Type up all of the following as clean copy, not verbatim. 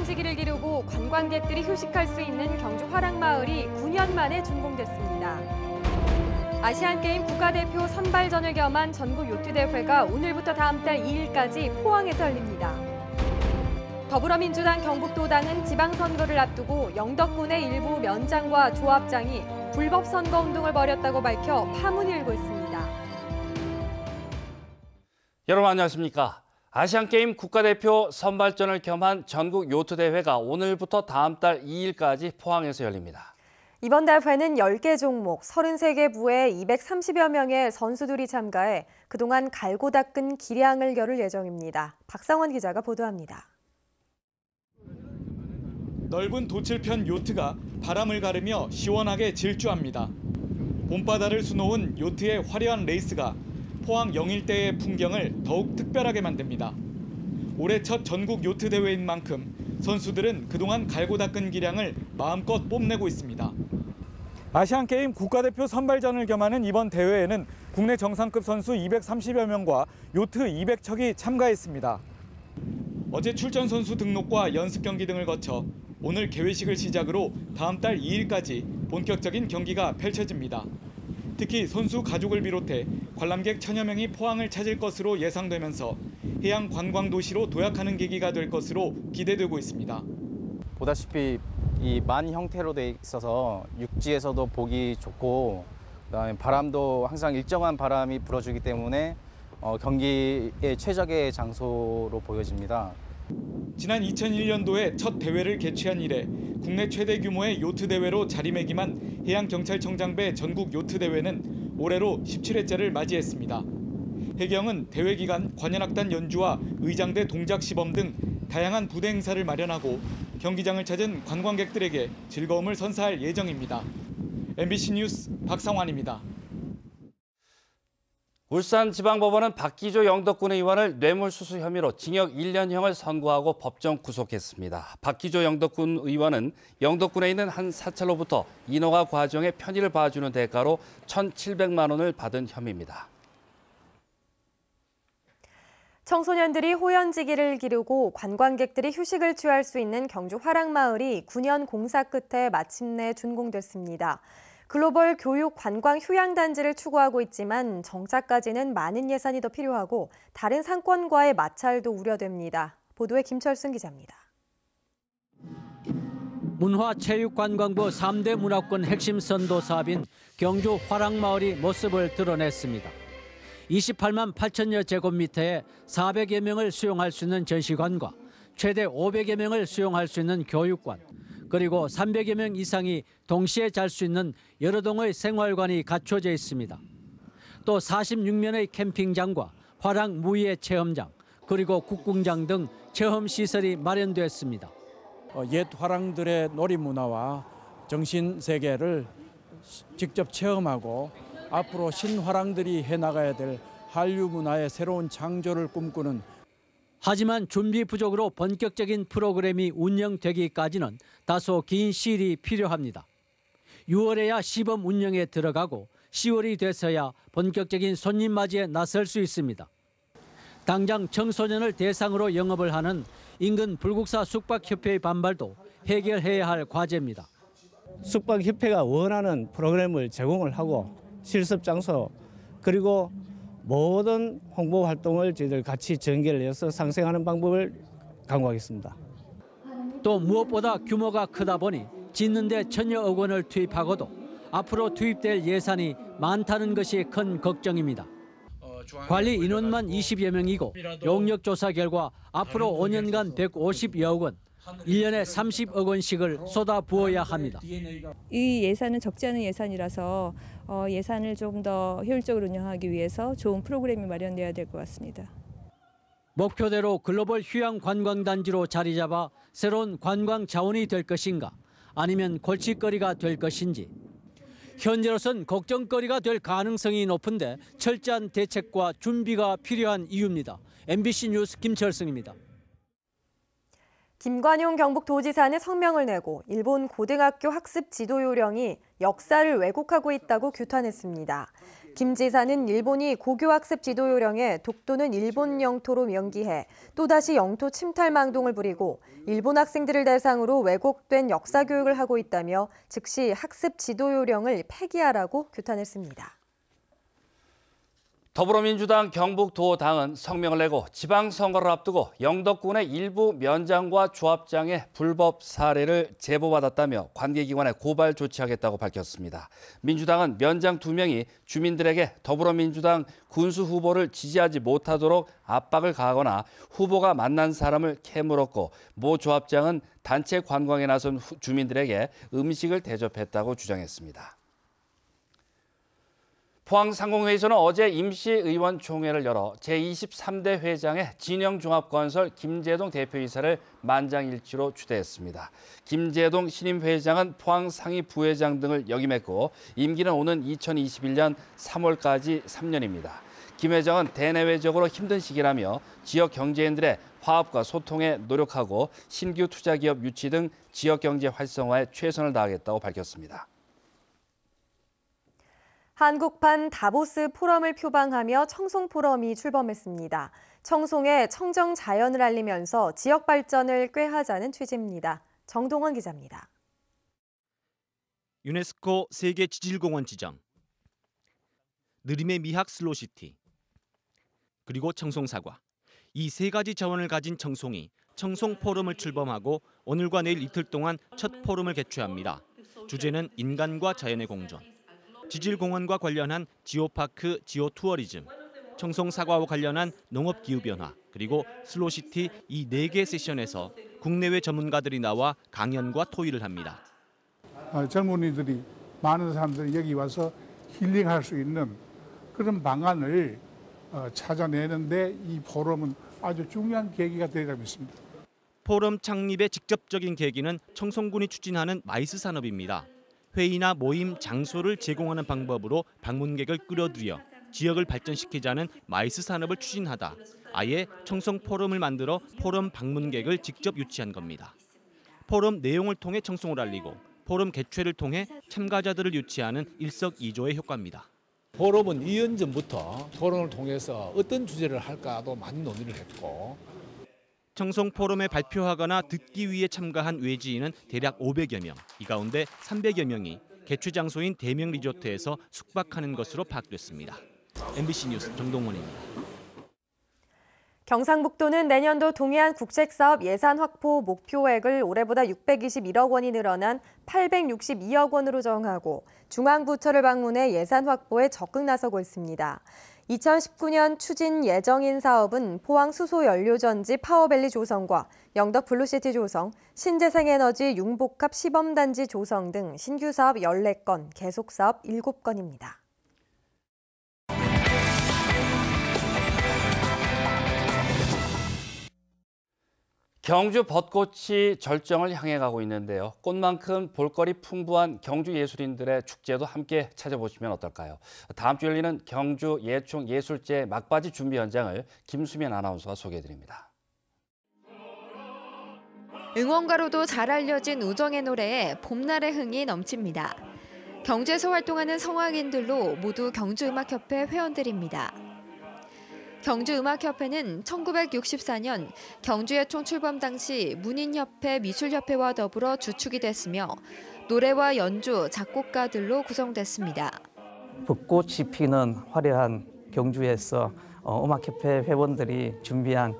호연지기를 기르고 관광객들이 휴식할 수 있는 경주 화랑마을이 9년 만에 준공됐습니다. 아시안게임 국가대표 선발전을 겸한 전국 요트대회가 오늘부터 다음 달 2일까지 포항에서 열립니다. 더불어민주당 경북도당은 지방선거를 앞두고 영덕군의 일부 면장과 조합장이 불법 선거운동을 벌였다고 밝혀 파문이 일고 있습니다. 여러분 안녕하십니까? 아시안게임 국가대표 선발전을 겸한 전국 요트대회가 오늘부터 다음 달 2일까지 포항에서 열립니다. 이번 대회는 10개 종목, 33개 부에 230여 명의 선수들이 참가해 그동안 갈고 닦은 기량을 겨룰 예정입니다. 박상원 기자가 보도합니다. 넓은 돛을 요트가 바람을 가르며 시원하게 질주합니다. 봄바다를 수놓은 요트의 화려한 레이스가 포항 영일대의 풍경을 더욱 특별하게 만듭니다. 올해 첫 전국 요트 대회인 만큼 선수들은 그동안 갈고 닦은 기량을 마음껏 뽐내고 있습니다. 아시안게임 국가대표 선발전을 겸하는 이번 대회에는 국내 정상급 선수 230여 명과 요트 200척이 참가했습니다. 어제 출전 선수 등록과 연습 경기 등을 거쳐 오늘 개회식을 시작으로 다음 달 2일까지 본격적인 경기가 펼쳐집니다. 특히 선수 가족을 비롯해 관람객 1000여 명이 포항을 찾을 것으로 예상되면서 해양 관광 도시로 도약하는 계기가 될 것으로 기대되고 있습니다. 보다시피 이 만 형태로 돼 있어서 육지에서도 보기 좋고 그다음에 바람도 항상 일정한 바람이 불어주기 때문에 경기의 최적의 장소로 보여집니다. 지난 2001년도에 첫 대회를 개최한 이래 국내 최대 규모의 요트 대회로 자리매김한 해양경찰청장배 전국 요트 대회는 올해로 17회째를 맞이했습니다. 해경은 대회 기간 관현악단 연주와 의장대 동작 시범 등 다양한 부대 행사를 마련하고 경기장을 찾은 관광객들에게 즐거움을 선사할 예정입니다. MBC 뉴스 박상환입니다. 울산지방법원은 박기조 영덕군 의원을 뇌물수수 혐의로 징역 1년형을 선고하고 법정 구속했습니다. 박기조 영덕군 의원은 영덕군에 있는 한 사찰로부터 인허가 과정의 편의를 봐주는 대가로 1,700만 원을 받은 혐의입니다. 청소년들이 호연지기를 기르고 관광객들이 휴식을 취할 수 있는 경주 화랑마을이 9년 공사 끝에 마침내 준공됐습니다. 글로벌 교육, 관광, 휴양단지를 추구하고 있지만 정착까지는 많은 예산이 더 필요하고 다른 상권과의 마찰도 우려됩니다. 보도에 김철승 기자입니다. 문화체육관광부 3대 문화권 핵심 선도 사업인 경주 화랑마을이 모습을 드러냈습니다. 28만 8천여 제곱미터에 400여 명을 수용할 수 있는 전시관과 최대 500여 명을 수용할 수 있는 교육관, 그리고 300여 명 이상이 동시에 잘 수 있는 여러 동의 생활관이 갖춰져 있습니다. 또 46면의 캠핑장과 화랑 무예 체험장, 그리고 국궁장 등 체험시설이 마련됐습니다. 옛 화랑들의 놀이문화와 정신세계를 직접 체험하고 앞으로 신화랑들이 해나가야 될 한류 문화의 새로운 창조를 꿈꾸는. 하지만 준비 부족으로 본격적인 프로그램이 운영되기까지는 다소 긴 시일이 필요합니다. 6월에야 시범 운영에 들어가고 10월이 돼서야 본격적인 손님 맞이에 나설 수 있습니다. 당장 청소년을 대상으로 영업을 하는 인근 불국사 숙박협회의 반발도 해결해야 할 과제입니다. 숙박협회가 원하는 프로그램을 제공을 하고 실습 장소 그리고 모든 홍보 활동을 저희들 같이 전개를 해서 상생하는 방법을 강구하겠습니다. 또 무엇보다 규모가 크다 보니 짓는 데 천여억 원을 투입하고도 앞으로 투입될 예산이 많다는 것이 큰 걱정입니다. 관리 인원만 20여 명이고 용역 조사 결과 앞으로 5년간 150여억 원, 1년에 30억 원씩을 쏟아부어야 합니다. 이 예산은 적지 않은 예산이라서 예산을 좀 더 효율적으로 운영하기 위해서 좋은 프로그램이 마련돼야 될 것 같습니다. 목표대로 글로벌 휴양 관광단지로 자리 잡아 새로운 관광 자원이 될 것인가, 아니면 골칫거리가 될 것인지. 현재로선 걱정거리가 될 가능성이 높은데 철저한 대책과 준비가 필요한 이유입니다. MBC 뉴스 김철승입니다. 김관용 경북도지사는 성명을 내고 일본 고등학교 학습 지도 요령이 역사를 왜곡하고 있다고 규탄했습니다. 김 지사는 일본이 고교학습 지도 요령에 독도는 일본 영토로 명기해 또다시 영토 침탈 망동을 부리고 일본 학생들을 대상으로 왜곡된 역사 교육을 하고 있다며 즉시 학습 지도 요령을 폐기하라고 규탄했습니다. 더불어민주당 경북도당은 성명을 내고 지방선거를 앞두고 영덕군의 일부 면장과 조합장의 불법 사례를 제보받았다며 관계기관에 고발 조치하겠다고 밝혔습니다. 민주당은 면장 2명이 주민들에게 더불어민주당 군수 후보를 지지하지 못하도록 압박을 가하거나 후보가 만난 사람을 캐물었고 모 조합장은 단체 관광에 나선 주민들에게 음식을 대접했다고 주장했습니다. 포항상공회의소는 어제 임시의원총회를 열어 제23대 회장의 진영종합건설 김재동 대표이사를 만장일치로 추대했습니다. 김재동 신임 회장은 포항상위 부회장 등을 역임했고 임기는 오는 2021년 3월까지 3년입니다. 김 회장은 대내외적으로 힘든 시기라며 지역 경제인들의 화합과 소통에 노력하고 신규 투자기업 유치 등 지역경제 활성화에 최선을 다하겠다고 밝혔습니다. 한국판 다보스 포럼을 표방하며 청송 포럼이 출범했습니다. 청송의 청정 자연을 알리면서 지역 발전을 꾀하자는 취지입니다. 정동원 기자입니다. 유네스코 세계 지질공원 지정, 느림의 미학 슬로시티, 그리고 청송 사과. 이 세 가지 자원을 가진 청송이 청송 포럼을 출범하고 오늘과 내일 이틀 동안 첫 포럼을 개최합니다. 주제는 인간과 자연의 공존. 지질공원과 관련한 지오파크, 지오투어리즘, 청송사과와 관련한 농업기후변화, 그리고 슬로시티 이 4개 세션에서 국내외 전문가들이 나와 강연과 토의를 합니다. 젊은이들이, 많은 사람들이 여기 와서 힐링할 수 있는 그런 방안을 찾아내는데 이 포럼은 아주 중요한 계기가 되리라 믿습니다. 포럼 창립의 직접적인 계기는 청송군이 추진하는 마이스 산업입니다. 회의나 모임 장소를 제공하는 방법으로 방문객을 끌어들여 지역을 발전시키자는 마이스 산업을 추진하다 아예 청송 포럼을 만들어 포럼 방문객을 직접 유치한 겁니다. 포럼 내용을 통해 청송을 알리고 포럼 개최를 통해 참가자들을 유치하는 일석이조의 효과입니다. 포럼은 2년 전부터 토론을 통해서 어떤 주제를 할까도 많이 논의를 했고, 청송 포럼에 발표하거나 듣기 위해 참가한 외지인은 대략 500여 명, 이 가운데 300여 명이 개최 장소인 대명 리조트에서 숙박하는 것으로 파악됐습니다. MBC 뉴스 정동원입니다. 경상북도는 내년도 동해안 국책사업 예산 확보 목표액을 올해보다 621억 원이 늘어난 862억 원으로 정하고 중앙부처를 방문해 예산 확보에 적극 나서고 있습니다. 2019년 추진 예정인 사업은 포항 수소연료전지 파워밸리 조성과 영덕 블루시티 조성, 신재생에너지 융복합 시범단지 조성 등 신규 사업 14건, 계속 사업 7건입니다. 경주 벚꽃이 절정을 향해 가고 있는데요. 꽃만큼 볼거리 풍부한 경주 예술인들의 축제도 함께 찾아보시면 어떨까요? 다음 주 열리는 경주 예총 예술제 막바지 준비 현장을 김수면 아나운서가 소개해드립니다. 응원가로도 잘 알려진 우정의 노래에 봄날의 흥이 넘칩니다. 경주에서 활동하는 성악인들로 모두 경주음악협회 회원들입니다. 경주음악협회는 1964년 경주예총 출범 당시 문인협회, 미술협회와 더불어 주축이 됐으며 노래와 연주, 작곡가들로 구성됐습니다. 벚꽃이 피는 화려한 경주에서 음악협회 회원들이 준비한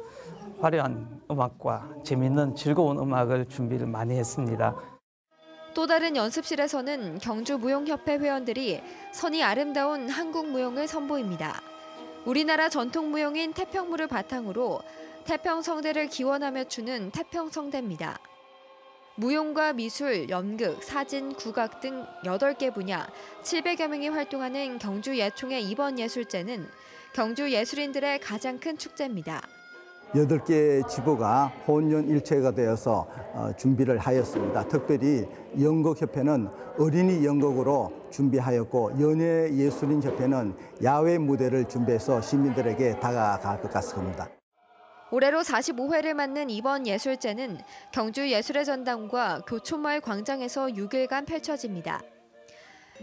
화려한 음악과 재미있는 즐거운 음악을 준비를 많이 했습니다. 또 다른 연습실에서는 경주무용협회 회원들이 선이 아름다운 한국 무용을 선보입니다. 우리나라 전통 무용인 태평무를 바탕으로 태평성대를 기원하며 추는 태평성대입니다. 무용과 미술, 연극, 사진, 국악 등 8개 분야 700여 명이 활동하는 경주 예총의 이번 예술제는 경주 예술인들의 가장 큰 축제입니다. 8개의 지부가 혼연일체가 되어서 준비를 하였습니다. 특별히 연극협회는 어린이 연극으로 준비하였고 연예예술인협회는 야외 무대를 준비해서 시민들에게 다가갈 것 같습니다. 올해로 45회를 맞는 이번 예술제는 경주 예술의 전당과 교촌마을 광장에서 6일간 펼쳐집니다.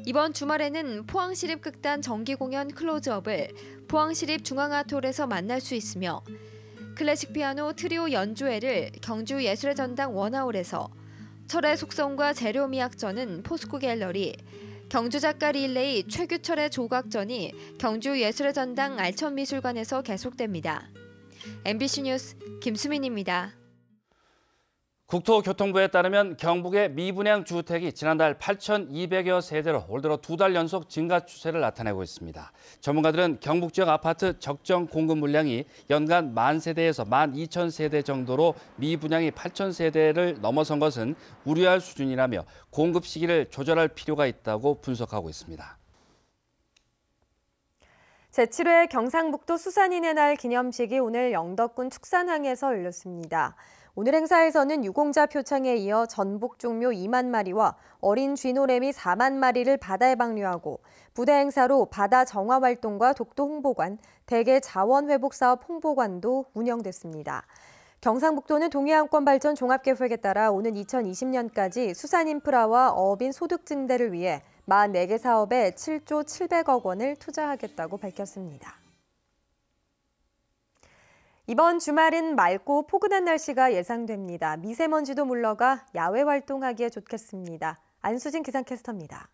이번 주말에는 포항시립극단 정기공연 클로즈업을 포항시립중앙아트홀에서 만날 수 있으며 클래식 피아노 트리오 연주회를 경주예술의 전당 원아홀에서, 철의 속성과 재료미학전은 포스코 갤러리, 경주작가 릴레이 최규철의 조각전이 경주예술의 전당 알천미술관에서 계속됩니다. MBC 뉴스 김수민입니다. 국토교통부에 따르면 경북의 미분양 주택이 지난달 8,200여 세대로 올 들어 2달 연속 증가 추세를 나타내고 있습니다. 전문가들은 경북 지역 아파트 적정 공급 물량이 연간 10,000세대에서 12,000세대 정도로 미분양이 8,000세대를 넘어선 것은 우려할 수준이라며 공급 시기를 조절할 필요가 있다고 분석하고 있습니다. 제7회 경상북도 수산인의 날 기념식이 오늘 영덕군 축산항에서 열렸습니다. 오늘 행사에서는 유공자 표창에 이어 전복 종묘 2만 마리와 어린 쥐노래미 4만 마리를 바다에 방류하고 부대 행사로 바다 정화 활동과 독도 홍보관, 대게 자원 회복 사업 홍보관도 운영됐습니다. 경상북도는 동해안권 발전 종합계획에 따라 오는 2020년까지 수산 인프라와 어업인 소득 증대를 위해 44개 사업에 7조 700억 원을 투자하겠다고 밝혔습니다. 이번 주말은 맑고 포근한 날씨가 예상됩니다. 미세먼지도 물러가 야외 활동하기에 좋겠습니다. 안수진 기상캐스터입니다.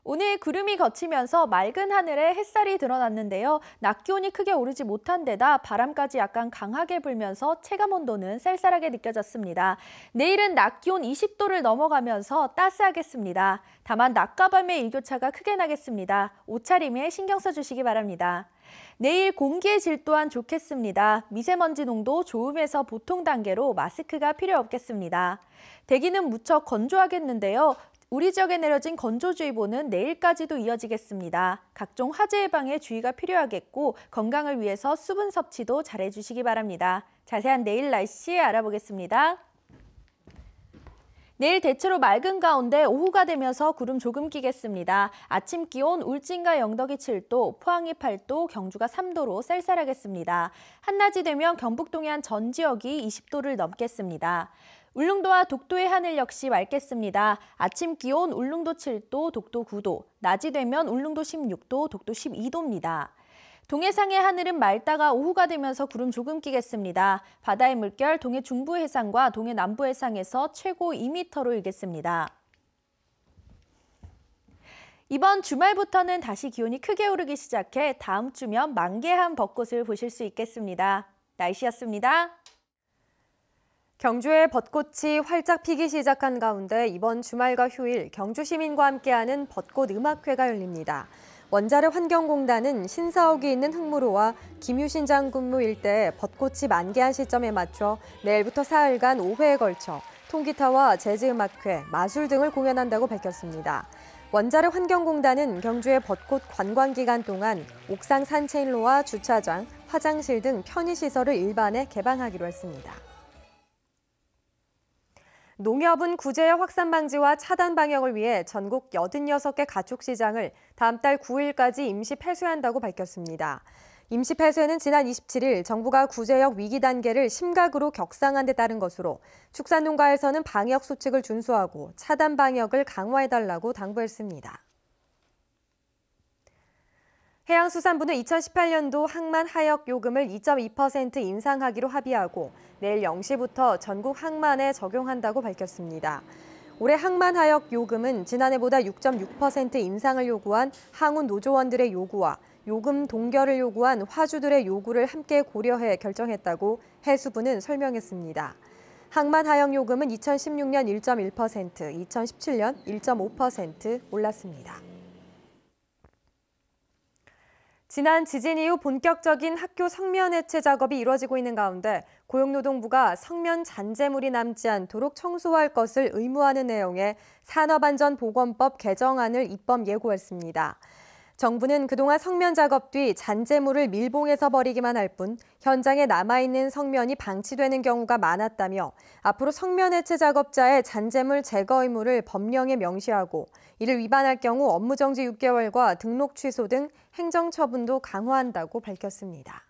오늘 구름이 걷히면서 맑은 하늘에 햇살이 드러났는데요. 낮 기온이 크게 오르지 못한 데다 바람까지 약간 강하게 불면서 체감 온도는 쌀쌀하게 느껴졌습니다. 내일은 낮 기온 20도를 넘어가면서 따스하겠습니다. 다만 낮과 밤의 일교차가 크게 나겠습니다. 옷차림에 신경 써주시기 바랍니다. 내일 공기의 질 또한 좋겠습니다. 미세먼지 농도 좋음에서 보통 단계로 마스크가 필요 없겠습니다. 대기는 무척 건조하겠는데요. 우리 지역에 내려진 건조주의보는 내일까지도 이어지겠습니다. 각종 화재 예방에 주의가 필요하겠고 건강을 위해서 수분 섭취도 잘해주시기 바랍니다. 자세한 내일 날씨 알아보겠습니다. 내일 대체로 맑은 가운데 오후가 되면서 구름 조금 끼겠습니다. 아침 기온 울진과 영덕이 7도, 포항이 8도, 경주가 3도로 쌀쌀하겠습니다. 한낮이 되면 경북 동해안 전 지역이 20도를 넘겠습니다. 울릉도와 독도의 하늘 역시 맑겠습니다. 아침 기온 울릉도 7도, 독도 9도, 낮이 되면 울릉도 16도, 독도 12도입니다. 동해상의 하늘은 맑다가 오후가 되면서 구름 조금 끼겠습니다. 바다의 물결 동해 중부 해상과 동해 남부 해상에서 최고 2m로 일겠습니다. 이번 주말부터는 다시 기온이 크게 오르기 시작해 다음 주면 만개한 벚꽃을 보실 수 있겠습니다. 날씨였습니다. 경주에 벚꽃이 활짝 피기 시작한 가운데 이번 주말과 휴일 경주 시민과 함께하는 벚꽃 음악회가 열립니다. 원자력 환경공단은 신사옥이 있는 흑무로와 김유신 장군무 일대에 벚꽃이 만개한 시점에 맞춰 내일부터 사흘간 5회에 걸쳐 통기타와 재즈음악회, 마술 등을 공연한다고 밝혔습니다. 원자력 환경공단은 경주의 벚꽃 관광 기간 동안 옥상 산책로와 주차장, 화장실 등 편의시설을 일반에 개방하기로 했습니다. 농협은 구제역 확산 방지와 차단 방역을 위해 전국 86개 가축시장을 다음 달 9일까지 임시 폐쇄한다고 밝혔습니다. 임시 폐쇄는 지난 27일 정부가 구제역 위기 단계를 심각으로 격상한 데 따른 것으로 축산농가에서는 방역 수칙을 준수하고 차단 방역을 강화해달라고 당부했습니다. 해양수산부는 2018년도 항만 하역 요금을 2.2% 인상하기로 합의하고 내일 0시부터 전국 항만에 적용한다고 밝혔습니다. 올해 항만 하역 요금은 지난해보다 6.6% 인상을 요구한 항운 노조원들의 요구와 요금 동결을 요구한 화주들의 요구를 함께 고려해 결정했다고 해수부는 설명했습니다. 항만 하역 요금은 2016년 1.1%, 2017년 1.5% 올랐습니다. 지난 지진 이후 본격적인 학교 성면 해체 작업이 이루어지고 있는 가운데 고용노동부가 성면 잔재물이 남지 않도록 청소할 것을 의무화하는 내용의 산업안전보건법 개정안을 입법 예고했습니다. 정부는 그동안 성면 작업 뒤 잔재물을 밀봉해서 버리기만 할 뿐 현장에 남아있는 성면이 방치되는 경우가 많았다며 앞으로 성면 해체 작업자의 잔재물 제거 의무를 법령에 명시하고 이를 위반할 경우 업무정지 6개월과 등록 취소 등 행정처분도 강화한다고 밝혔습니다.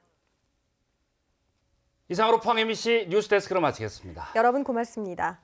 이상으로 포항 MBC 뉴스데스크로 마치겠습니다. 여러분 고맙습니다.